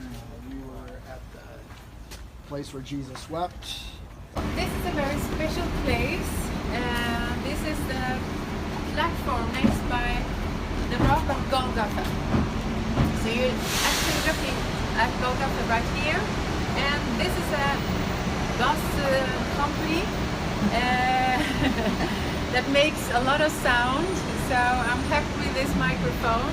We were at the place where Jesus wept. This is a very special place. This is the platform next by the rock of Golgotha. So you're actually looking at Golgotha right here, and this is a bus company that makes a lot of sound. So I'm happy with this microphone,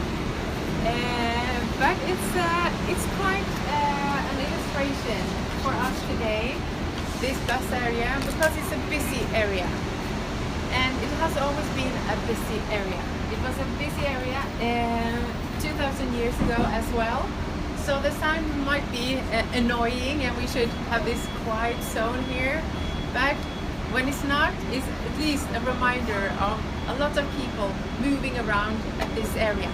but it's quite an illustration for us today, this bus area, because it's a busy area, and it has always been a busy area. It was a busy area 2,000 years ago as well. So the sound might be annoying, and we should have this quiet zone here, but when it's not, it's at least a reminder of a lot of people moving around at this area.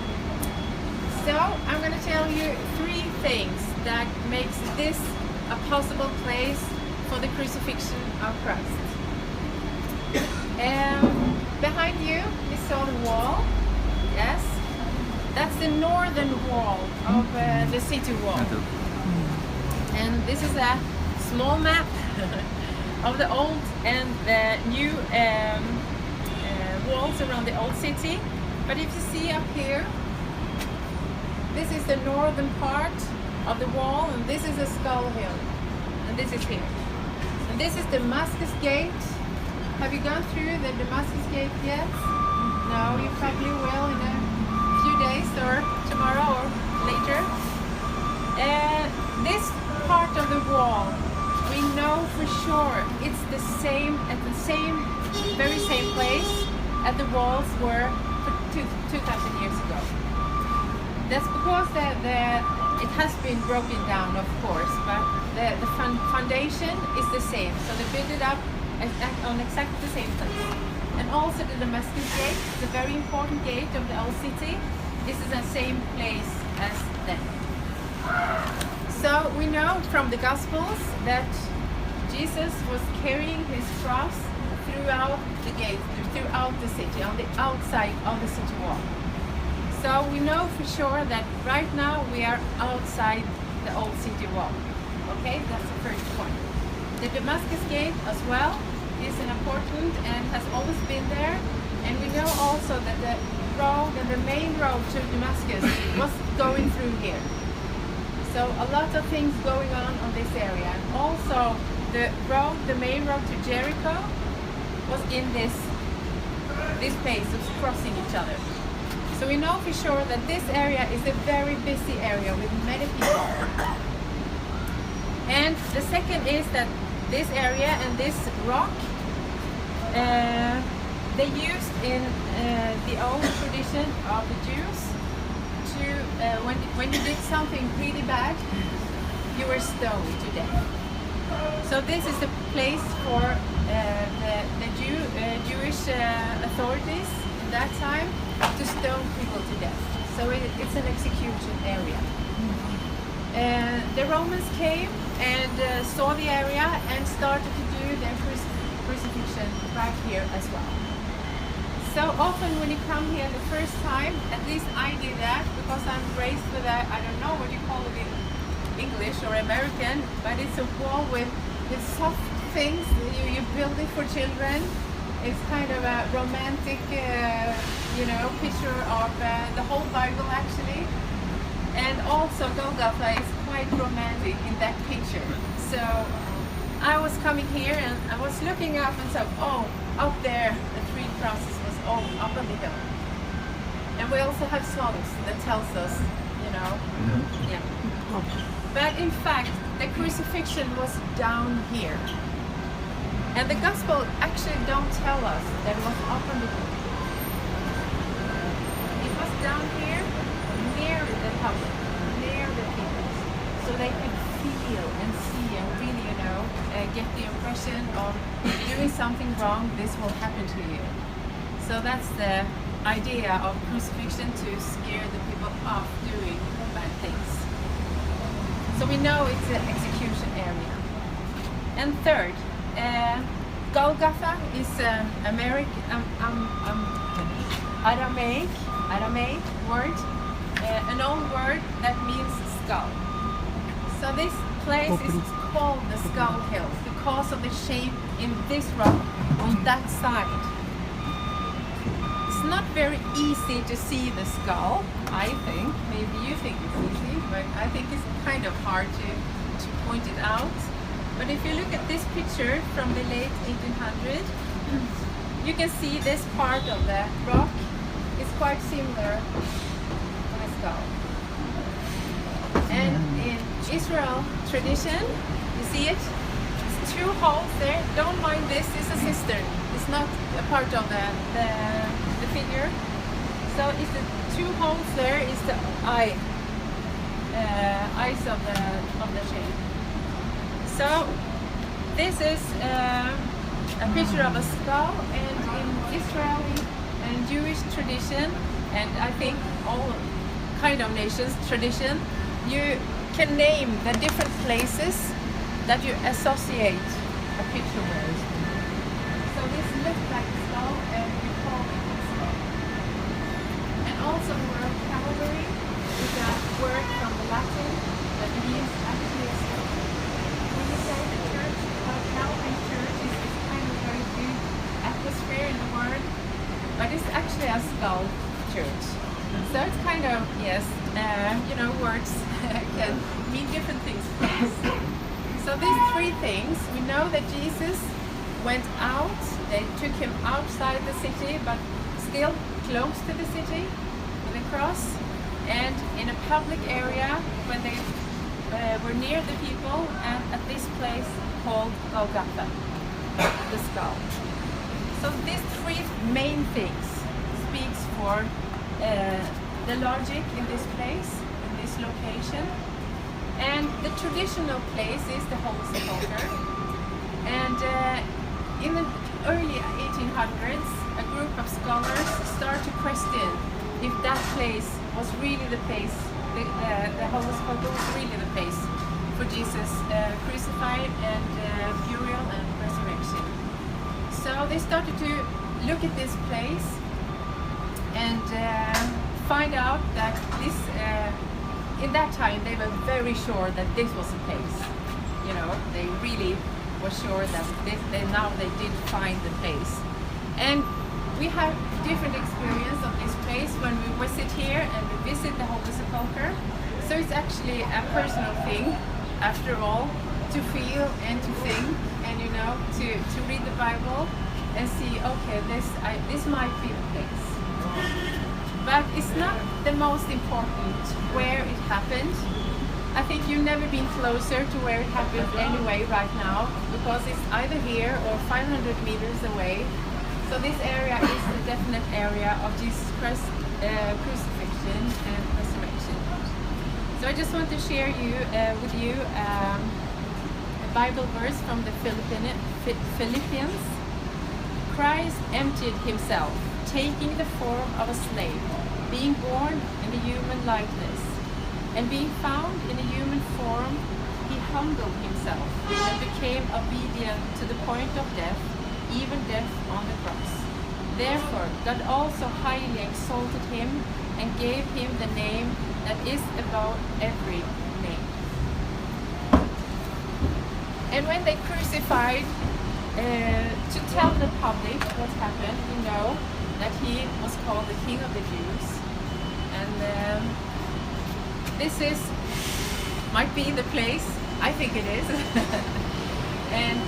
So I'm going to tell you 3 things that makes this a possible place for the crucifixion of Christ. Behind you saw the wall. Yes, that's the northern wall of the city wall. And this is a small map of the old and the new walls around the old city. But if you see up here, this is the northern part of the wall, and this is a skull hill, and this is here. And this is Damascus gate. Have you gone through the Damascus gate yet? No, you probably will in a few days, or tomorrow, or later. This part of the wall, we know for sure it's the same, at the very same place as the walls were 2,000 years ago. That's because it has been broken down, of course, but the foundation is the same. So they built it up on exactly the same place. And also the Damascus gate, the very important gate of the old city, this is the same place as then. So we know from the Gospels that Jesus was carrying his cross throughout the gate, throughout the city, on the outside of the city wall. So we know for sure that right now we are outside the old city wall. Okay, that's the first point. The Damascus gate as well is an important and has always been there. And we know also that the road and the main road to Damascus was going through here. So a lot of things going on this area. And also the main road to Jericho was in this place of crossing each other. So we know for sure that this area is a very busy area with many people. And the second is that this area and this rock, they used in the old tradition of the Jews to, when you did something really bad, you were stoned to death. So this is the place for the Jewish authorities in that time to stone people to death. So it's an execution area. The Romans came and saw the area and started to do their crucifixion right here as well. So often when you come here the first time, at least I did that because I'm raised with a, I don't know what you call it in English or American, but it's a wall with soft things. You build it for children. It's kind of a romantic, picture of the whole Bible actually. And also Golgotha is quite romantic in that picture. So I was coming here and I was looking up and said, oh, up there the 3 crosses was all up on the hill. And we also have songs that tells us, yeah. But in fact, the crucifixion was down here. And the gospel actually don't tell us that it was up on the hill. It was down here, near the public, near the people, so they could feel and see and really, get the impression of doing something wrong, this will happen to you. So that's the idea of crucifixion, to scare the people off doing bad things. So we know it's an execution area. And third, Golgotha is Aramaic word, an old word that means skull. So this place is called the Skull Hill because of the shape in this rock on that side. It's not very easy to see the skull, I think. Maybe you think it's easy, but I think it's kind of hard to point it out. But if you look at this picture from the late 1800s, you can see this part of the rock is quite similar to a skull. And in Israel tradition, you see it? It's two holes there. Don't mind this, it's a cistern. It's not a part of the figure. So it's the two holes there is the eyes of the shape. So this is a picture of a skull, and in Israeli and Jewish tradition, and I think all kind of nations tradition, you can name the different places that you associate a picture with. So this looks like a skull, and we call it a skull. And also the word Calvary is a word from the Latin that means actually a skull. When you say the church, Calvary Church is kind of very good atmosphere in the word, but it's actually a skull church. So it's kind of, yes, words can mean different things for us. So these three things, we know that Jesus went out, they took him outside the city, but still close to the city with a cross, and in a public area when they were near the people, and at this place called Golgotha, the skull. So these three main things speaks for the logic in this place, in this location. And the traditional place is the Holy Sepulchre. And in the early 1800s, a group of scholars started to question if that place was really the place, the Holy Sepulchre was really the place for Jesus crucified and burial and resurrection. So they started to look at this place and find out that this, in that time they were very sure that this was a place. They really were sure that now they did find the place. And we have different experience of this place when we visit here and we visit the Holy Sepulchre. So it's actually a personal thing, after all, to feel and to think, and to read the Bible and see, okay, this might be the place. But it's not the most important where it happened. I think you've never been closer to where it happened anyway right now, because it's either here or 500 meters away. So this area is the definite area of Jesus Christ's crucifixion and resurrection. So I just want to share with you a Bible verse from the Philippians. Christ emptied himself, taking the form of a slave, being born in the human likeness, and being found in a human form, he humbled himself and became obedient to the point of death, even death on the cross. Therefore, God also highly exalted him and gave him the name that is above every name. And when they crucified, to tell the public what happened, we know that he was called the King of the Jews. And this might be the place. I think it is. and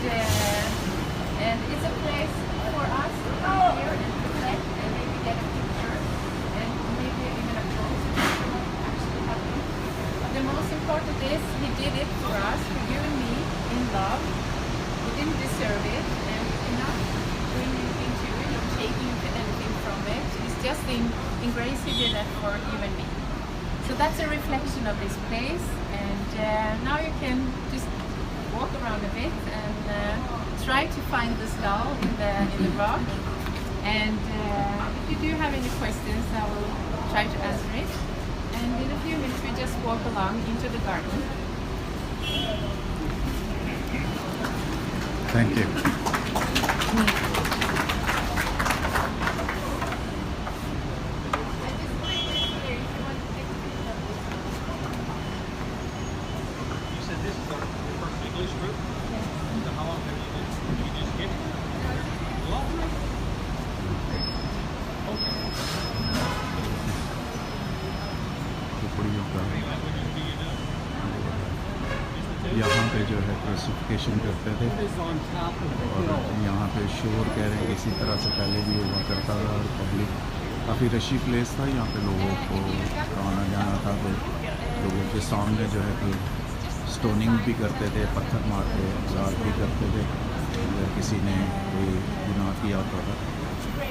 it's a place for us to come here and reflect and maybe get a picture and maybe even a close picture of what actually happened. But the most important is he did it for us, for you and me, in love. We didn't deserve it, and we cannot bring anything to it or take anything from it. It's just in grace he did that for you and me. So that's a reflection of this place, and now you can just walk around a bit and try to find the skull in the rock. And if you do have any questions, I will try to answer it. And in a few minutes we just walk along into the garden. Thank you. खोपड़ियों का। यहाँ पे जो है crucifixion करते थे और यहाँ पे शोर कह रहे हैं इसी तरह से पहले भी हुआ करता था और पब्लिक काफ़ी रशी प्लेस था। यहाँ पे लोगों को आना जाना था तो लोगों के सामने जो है कि स्टोनिंग भी करते थे, पत्थर मार के अजाब भी करते थे अगर किसी ने कोई गुनाह किया होता था।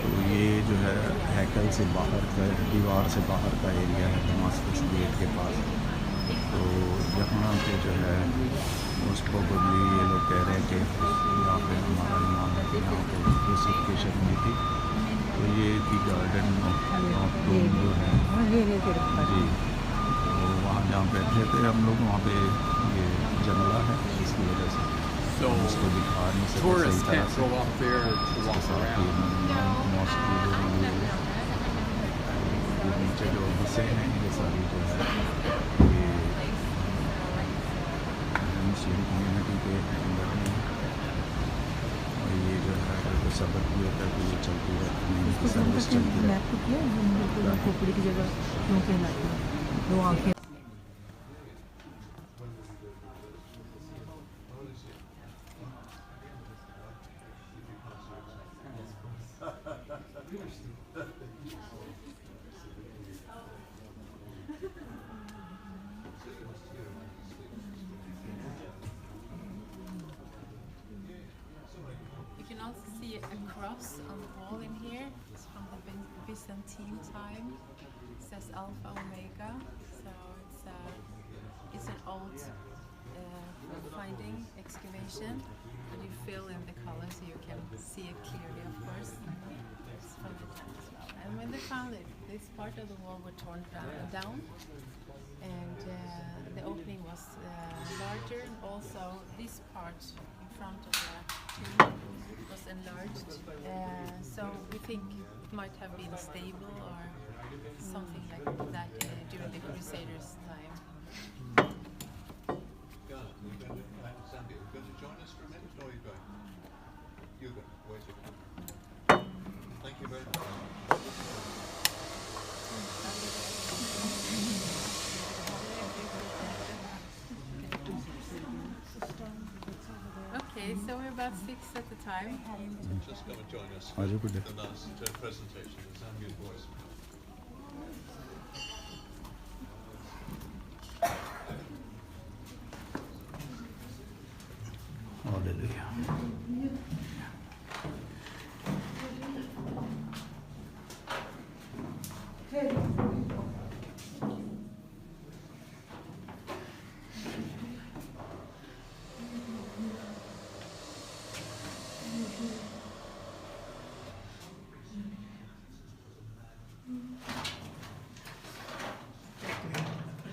तो ये जो है हैकल से बाहर का, दीवार से बाहर का एरिया है दमास्कस गेट के पास। तो यहाँ पे जो है मोस्ट प्रोबेबली ये लोग कह रहे हैं कि यहाँ पे हमारा ईमान है कि यहाँ पे क्रूसिफिक्शन हुई थी। तो ये थी गार्डन ऑफ डूम जो है जी, तो वहाँ जहाँ बैठे थे हम लोग वहाँ पे ये जंगला है इसकी वजह से हम उसको दिखा नहीं सकते सही तरह से। इसके साथ ही मॉस्क भी जो है ये नीचे जो बसें हैं ये सारी जो है ये मुस्लिम कम्युनिटी के अंदर में। और ये जो है अगर कोई सबक भी होता है तो ये चलती रहती है, इनकी सर्विस चलती रहती है। खोपड़ी की जगह क्यों कहलाती है? दो आँखें You can also see a cross on the wall in here. It's from the Byzantine time. It says Alpha Omega. So it's an old finding excavation, but you fill in the color so you can see it clearly. Of course, it's from the time as well. And when they found it, this part of the wall were torn down, and the opening was larger. Also, this part in front of the tomb was enlarged, so we think it might have been stable or something like that during the Crusaders' time. Zambia, you're going to join us for a minute, or are you going? You go. Where's your phone? Thank you very much. Okay, so we're about 6 at a time. Just come and join us आज for भी the last presentation, the Zambian voice. Hallelujah.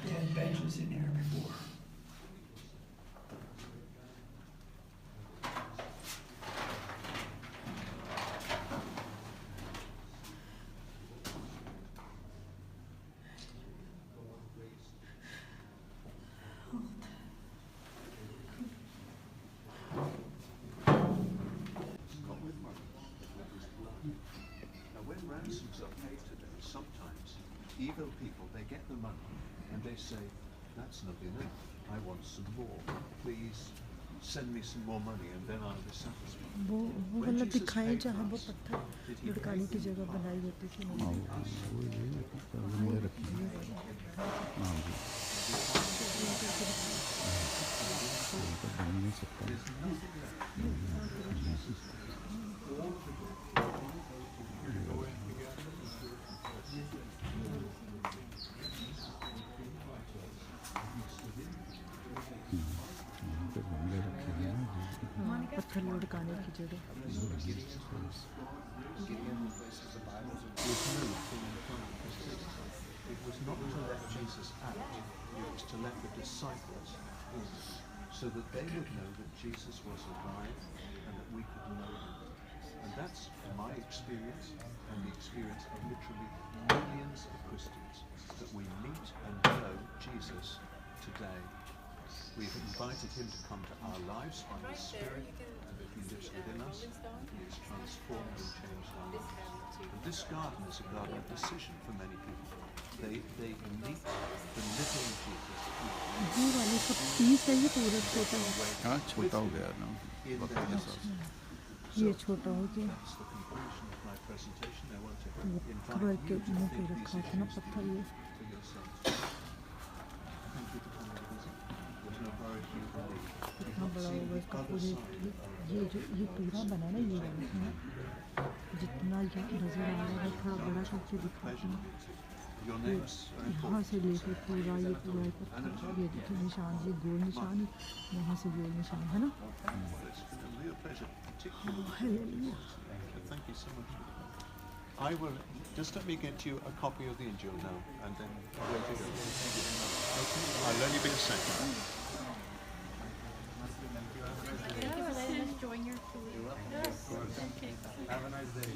They had benches in there before. Now, when ransoms are paid today, sometimes evil people, they get the money and they say, that's not enough, I want some more. Please send me some more money and then I'll be satisfied. वो When मतलब Jesus दिखाए paid जहाँ वो us, पत्थर did he लुढ़काने pay की जगह बनाई होती थी हाँ वो ये रखी है। हाँ जी, ये तो बन नहीं सकता। यहाँ पे गमले रखे हैं ना हाँ, पत्थर लुढ़काने की जगह। It was not to let Jesus out, it was to let the disciples in, so that they would know that Jesus was alive and that we could know him. And that's my experience and the experience of literally millions of Christians, that we meet and know Jesus today. We've invited him to come to our lives by his Spirit, and that he lives within us. He has transformed and changed our lives. And this garden is a garden of decision for many people. They meet the living Jesus ये वाले सब piece है, ये पूरा छोटा है, हाँ छोटा हो गया ना in वक्त their के house. साथ। ये छोटा हो गया। That's the conclusion of my presentation. I want to वो invite खबर के you to मुंह पे think रखा these था ना issues पत्थर ये। for yourselves. Thank you for coming to visit. There's no hurry for you to leave. कितना बड़ा See होगा the इसका other पूरे, side. ये पूरा बना है ना ये वाला है ना, जितना यहाँ नजर आ रहा है थोड़ा बड़ा करके दिखाते हैं। Your names are यहाँ important. से लेकर पूरा ये पत्थर, ये देखिए निशान, ये गोल निशान, यहाँ से गोल निशान है ना। Well, it's been a real pleasure, particularly. Hallelujah. Thank you so much for coming. I will just let me get you a copy of the Injil now, and then away to go. Okay, I'll only be a second. Enjoying your food. Have a nice day।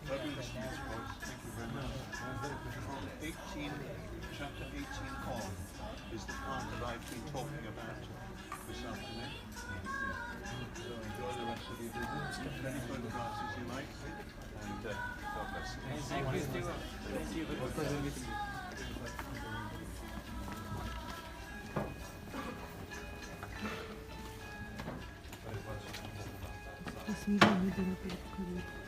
Thank you very much. From chapter 18 on is the part that I've been talking about this afternoon. So enjoy the rest of your visit. Take any photographs as you like, and God bless you. तस्वीरें नहीं जरा पे रखो।